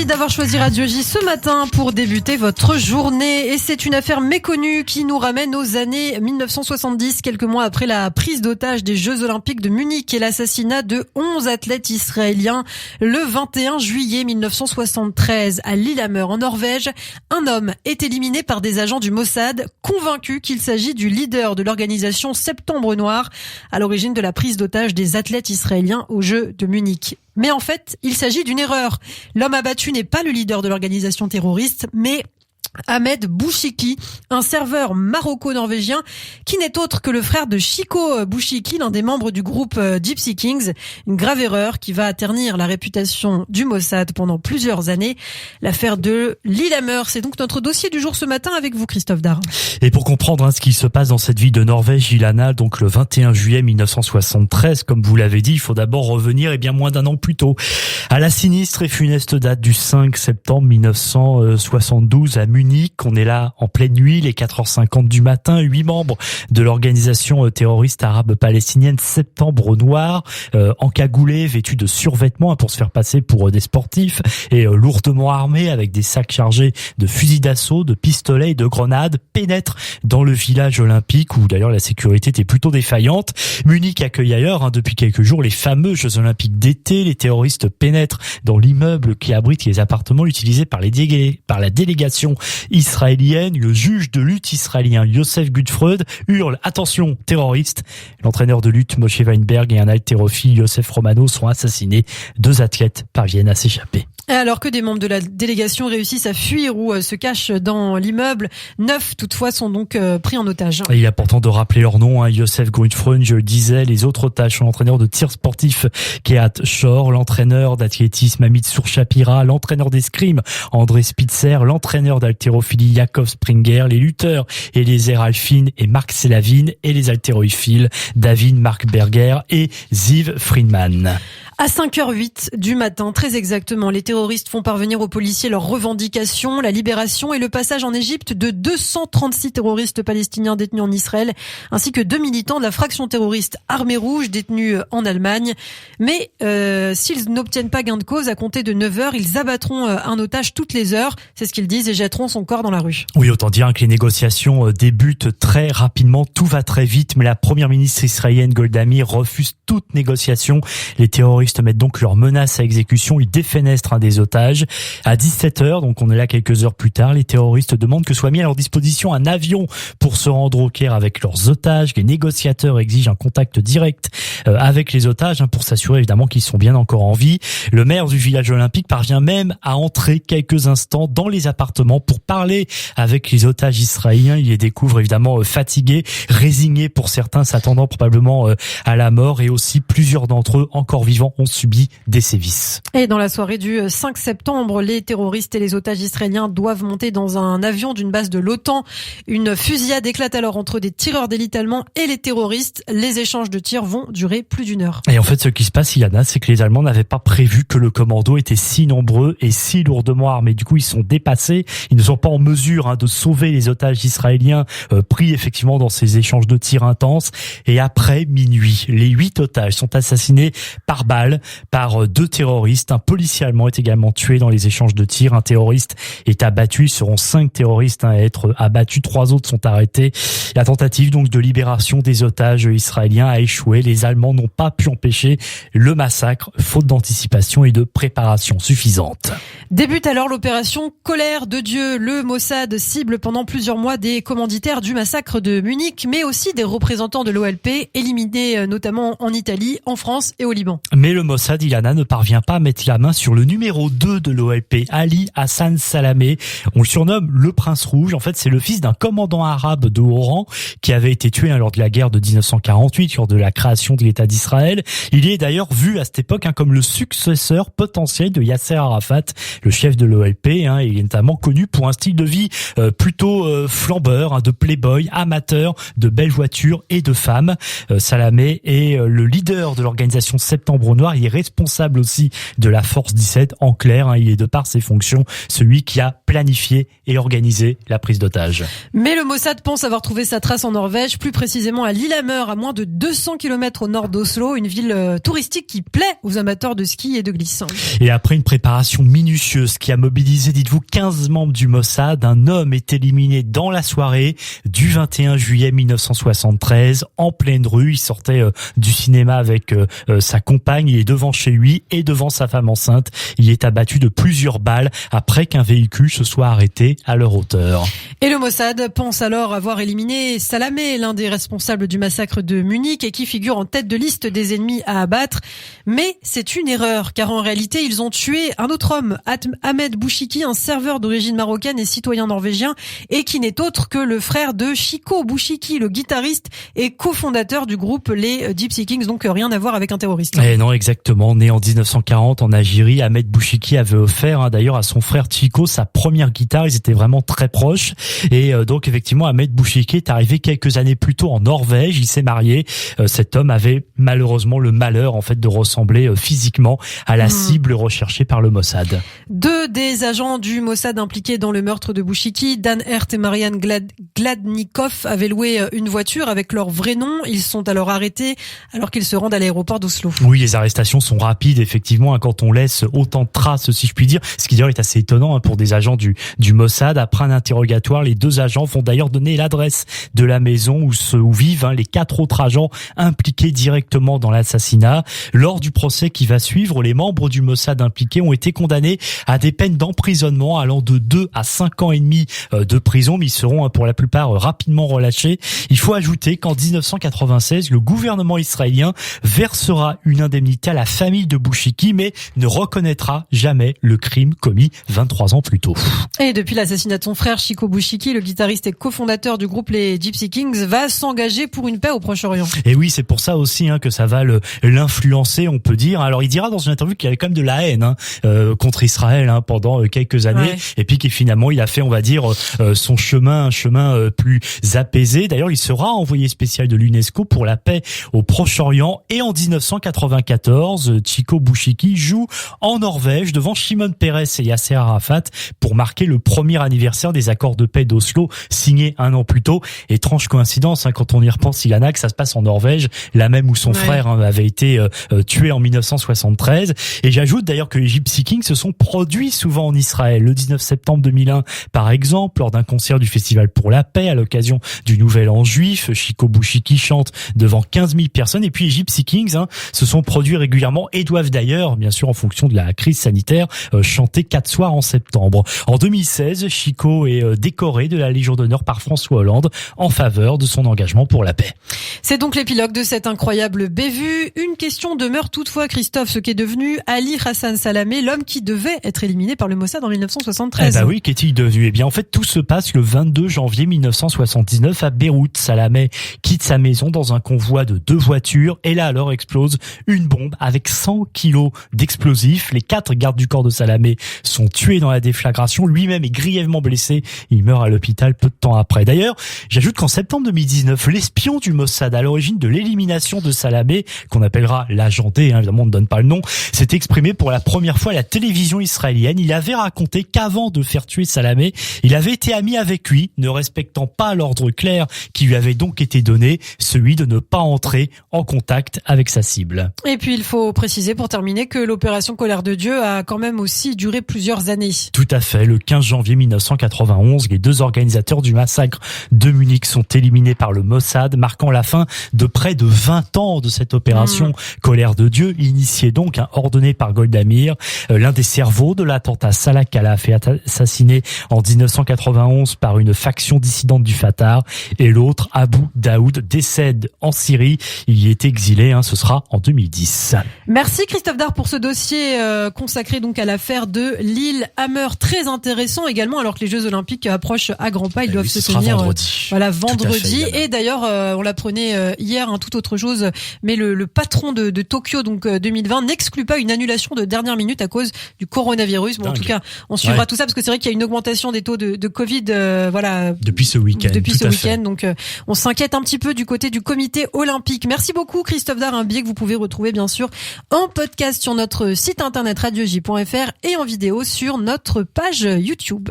Merci d'avoir choisi Radio J ce matin pour débuter votre journée. Et c'est une affaire méconnue qui nous ramène aux années 1970, quelques mois après la prise d'otage des Jeux Olympiques de Munich et l'assassinat de 11 athlètes israéliens le 21 juillet 1973 à Lillehammer en Norvège. Un homme est éliminé par des agents du Mossad, convaincus qu'il s'agit du leader de l'organisation Septembre Noir, à l'origine de la prise d'otage des athlètes israéliens aux Jeux de Munich. Mais en fait, il s'agit d'une erreur. L'homme abattu n'est pas le leader de l'organisation terroriste, mais Ahmed Bouchiki, un serveur maroco-norvégien qui n'est autre que le frère de Chico Bouchiki, l'un des membres du groupe Gypsy Kings. Une grave erreur qui va ternir la réputation du Mossad pendant plusieurs années. L'affaire de Lillehammer, c'est donc notre dossier du jour ce matin avec vous, Christophe Darr. Et pour comprendre ce qui se passe dans cette ville de Norvège, Ilana, donc le 21 juillet 1973, comme vous l'avez dit, il faut d'abord revenir bien moins d'un an plus tôt à la sinistre et funeste date du 5 septembre 1972 à Munich. On est là en pleine nuit, les 4h50 du matin. 8 membres de l'organisation terroriste arabe palestinienne Septembre Noir, encagoulés, vêtus de survêtements pour se faire passer pour des sportifs et lourdement armés avec des sacs chargés de fusils d'assaut, de pistolets et de grenades, pénètrent dans le village olympique où d'ailleurs la sécurité était plutôt défaillante. Munich accueille ailleurs depuis quelques jours les fameux Jeux Olympiques d'été. Les terroristes pénètrent dans l'immeuble qui abrite les appartements utilisés par la délégation israélienne. Le juge de lutte israélien Yosef Gutfreud hurle « Attention, terroriste !» L'entraîneur de lutte Moshe Weinberg et un haltérophile Yosef Romano sont assassinés. 2 athlètes parviennent à s'échapper. Alors que des membres de la délégation réussissent à fuir ou se cachent dans l'immeuble, 9 toutefois sont donc pris en otage. Et il est important de rappeler leur nom, Yosef Gutfreud, je le disais. Les autres otages sont l'entraîneur de tir sportif Kehat Shor, l'entraîneur d'athlétisme Amit Surshapira, l'entraîneur d'escrime André Spitzer, l'entraîneur d'haltérophilie Yakov Springer, les lutteurs Eliezer Alfin et Mark Selavin et les haltérophiles David Mark Berger et Ziv Friedman. À 5h08 du matin, très exactement, les terroristes font parvenir aux policiers leurs revendications, la libération et le passage en Égypte de 236 terroristes palestiniens détenus en Israël, ainsi que 2 militants de la fraction terroriste Armée Rouge détenus en Allemagne. Mais s'ils n'obtiennent pas gain de cause, à compter de 9h, ils abattront un otage toutes les heures, c'est ce qu'ils disent, et jetteront son corps dans la rue. Oui, autant dire que les négociations débutent très rapidement, tout va très vite, mais la première ministre israélienne Golda Meir refuse toute négociation. Les terroristes mettent donc leurs menaces à exécution, ils défenestrent un des otages. À 17h, donc on est là quelques heures plus tard, les terroristes demandent que soit mis à leur disposition un avion pour se rendre au Caire avec leurs otages. Les négociateurs exigent un contact direct avec les otages pour s'assurer évidemment qu'ils sont bien encore en vie. Le maire du village olympique parvient même à entrer quelques instants dans les appartements pour parler avec les otages israéliens. Il les découvre évidemment fatigués, résignés pour certains, s'attendant probablement à la mort, et aussi plusieurs d'entre eux encore vivants ont subi des sévices. Et dans la soirée du 5 septembre, les terroristes et les otages israéliens doivent monter dans un avion d'une base de l'OTAN. Une fusillade éclate alors entre des tireurs d'élite allemands et les terroristes. Les échanges de tirs vont durer plus d'1 heure. Et en fait, ce qui se passe, Ilana, c'est que les Allemands n'avaient pas prévu que le commando était si nombreux et si lourdement armés. Du coup, ils sont dépassés. Ils ne sont pas en mesure de sauver les otages israéliens pris effectivement dans ces échanges de tirs intenses. Et après minuit, les 8 otages sont assassinés par balle par 2 terroristes. Un policier allemand est également tué dans les échanges de tirs. Un terroriste est abattu. Ils seront 5 terroristes à être abattus. 3 autres sont arrêtés. La tentative donc de libération des otages israéliens a échoué. Les Allemands n'ont pas pu empêcher le massacre, faute d'anticipation et de préparation suffisante. Débute alors l'opération Colère de Dieu. Le Mossad cible pendant plusieurs mois des commanditaires du massacre de Munich, mais aussi des représentants de l'OLP, éliminés notamment en Italie, en France et au Liban. Mais le Mossad, Ilana, ne parvient pas à mettre la main sur le numéro 2 de l'OLP, Ali Hassan Salamé. On le surnomme le Prince Rouge. En fait, c'est le fils d'un commandant arabe de haut rang qui avait été tué lors de la guerre de 1948, lors de la création de l'État d'Israël. Il est d'ailleurs vu à cette époque comme le successeur potentiel de Yasser Arafat, le chef de l'OLP. Il est notamment connu pour un style de vie plutôt flambeur, de playboy, amateur, de belles voitures et de femmes. Salamé est le leader de l'organisation Septembre Noir. Il est responsable aussi de la Force 17. En clair, il est de par ses fonctions celui qui a planifié et organisé la prise d'otages. Mais le Mossad pense avoir trouvé sa trace en Norvège, plus précisément à Lillehammer, à moins de 200 km au nord d'Oslo, une ville touristique qui plaît aux amateurs de ski et de glisse. Et après une préparation minutieuse minutieuse qui a mobilisé, dites-vous, 15 membres du Mossad. Un homme est éliminé dans la soirée du 21 juillet 1973, en pleine rue. Il sortait du cinéma avec sa compagne. Il est devant chez lui et devant sa femme enceinte. Il est abattu de plusieurs balles après qu'un véhicule se soit arrêté à leur hauteur. Et le Mossad pense alors avoir éliminé Salamé, l'un des responsables du massacre de Munich et qui figure en tête de liste des ennemis à abattre. Mais c'est une erreur, car en réalité, ils ont tué un autre homme, Ahmed Bouchiki, un serveur d'origine marocaine et citoyen norvégien, et qui n'est autre que le frère de Chico Bouchiki, le guitariste et cofondateur du groupe les Gypsy Kings, donc rien à voir avec un terroriste. Eh non, exactement. Né en 1940 en Algérie, Ahmed Bouchiki avait offert d'ailleurs à son frère Chico sa première guitare. Ils étaient vraiment très proches. Et donc effectivement, Ahmed Bouchiki est arrivé quelques années plus tôt en Norvège. Il s'est marié. Cet homme avait malheureusement le malheur en fait de ressembler physiquement à la cible recherchée par le Mossad. Deux des agents du Mossad impliqués dans le meurtre de Bouchiki, Dan Hert et Marianne Gladnikov, avaient loué une voiture avec leur vrai nom. Ils sont alors arrêtés alors qu'ils se rendent à l'aéroport d'Oslo. Oui, les arrestations sont rapides effectivement quand on laisse autant de traces, si je puis dire. Ce qui d'ailleurs est assez étonnant pour des agents du Mossad. Après un interrogatoire, les deux agents vont d'ailleurs donner l'adresse de la maison où vivent les 4 autres agents impliqués directement dans l'assassinat. Lors du procès qui va suivre, les membres du Mossad impliqués ont été condamnés à des peines d'emprisonnement allant de 2 à 5 ans et demi de prison, mais ils seront pour la plupart rapidement relâchés. Il faut ajouter qu'en 1996, le gouvernement israélien versera une indemnité à la famille de Bouchiki, mais ne reconnaîtra jamais le crime commis 23 ans plus tôt. Et depuis l'assassinat de son frère Chico Bouchiki, le guitariste et cofondateur du groupe les Gypsy Kings va s'engager pour une paix au Proche-Orient. Et oui, c'est pour ça aussi que ça va l'influencer, on peut dire. Alors il dira dans une interview qu'il y avait quand même de la haine contre Israël pendant quelques années, ouais. Et puis finalement il a fait, on va dire, son chemin, un chemin plus apaisé. D'ailleurs, il sera envoyé spécial de l'UNESCO pour la paix au Proche-Orient. Et en 1994, Chico Bouchiki joue en Norvège devant Shimon Peres et Yasser Arafat pour marquer le premier anniversaire des accords de paix d'Oslo signés un an plus tôt. Étrange coïncidence quand on y repense, Ilana, que ça se passe en Norvège, la même où son frère avait été tué en 1973. Et j'ajoute d'ailleurs que les Gypsy Kings se sont produits souvent en Israël. Le 19 septembre 2001, par exemple, lors d'un concert du Festival pour la paix à l'occasion du Nouvel An juif, Chico Bouchiki chante devant 15 000 personnes. Et puis les Gypsy Kings se sont produits régulièrement et doivent d'ailleurs, bien sûr en fonction de la crise sanitaire, chanter 4 soirs en septembre. En 2016, Chico est décoré de la Légion d'honneur par François Hollande en faveur de son engagement pour la paix. C'est donc l'épilogue de cette incroyable bévue. Une question demeure toutefois, Christophe, ce qu'est devenu Ali Hassan Salamé, l'homme qui devait être éliminé par le Mossad en 1973. Oui, qu'est-il devenu ? Eh bien, en fait, tout se passe le 22 janvier 1979 à Beyrouth. Salamé quitte sa maison dans un convoi de 2 voitures et là, alors, explose une bombe avec 100 kilos d'explosifs. Les 4 gardes du corps de Salamé sont tués dans la déflagration. Lui-même est grièvement blessé. Il meurt à l'hôpital peu de temps après. D'ailleurs, j'ajoute qu'en septembre 2019, l'espion du Mossad à l'origine de l'élimination de Salamé, qu'on appellera l'agent D, évidemment on ne donne pas le nom, s'est exprimé pour la première fois à la télévision israélienne. Il avait raconté qu'avant de faire tuer Salamé, il avait été ami avec lui, ne respectant pas l'ordre clair qui lui avait donc été donné, celui de ne pas entrer en contact avec sa cible. Et puis il faut préciser pour terminer que l'opération Colère de Dieu a quand même aussi duré plusieurs années. Tout à fait. Le 15 janvier 1991, les 2 organisateurs du massacre de Munich sont éliminés par le Mossad, marquant la fin de près de 20 ans de cette opération Colère de Dieu, initiée donc, ordonnée par Golda Meir, l'un des cerveaux de l'attentat Salah qu'elle a fait assassiner en 1991 par une faction dissidente du Fatah, et l'autre, Abu Daoud, décède en Syrie. Il y est exilé, ce sera en 2010. Merci Christophe Dard pour ce dossier consacré donc à l'affaire de Lillehammer, très intéressant également, alors que les Jeux Olympiques approchent à grands pas. Ils doivent se tenir vendredi. Et d'ailleurs, on l'apprenait hier, toute autre chose, mais le patron de Tokyo donc 2020 n'exclut pas une annulation de dernière minute à cause du coronavirus. Bon, en tout cas, on suivra tout ça parce que c'est vrai qu'il y a une augmentation des taux de Covid, depuis ce week-end. Donc, on s'inquiète un petit peu du côté du comité olympique. Merci beaucoup Christophe Dard, un billet que vous pouvez retrouver bien sûr en podcast sur notre site internet radioj.fr et en vidéo sur notre page YouTube.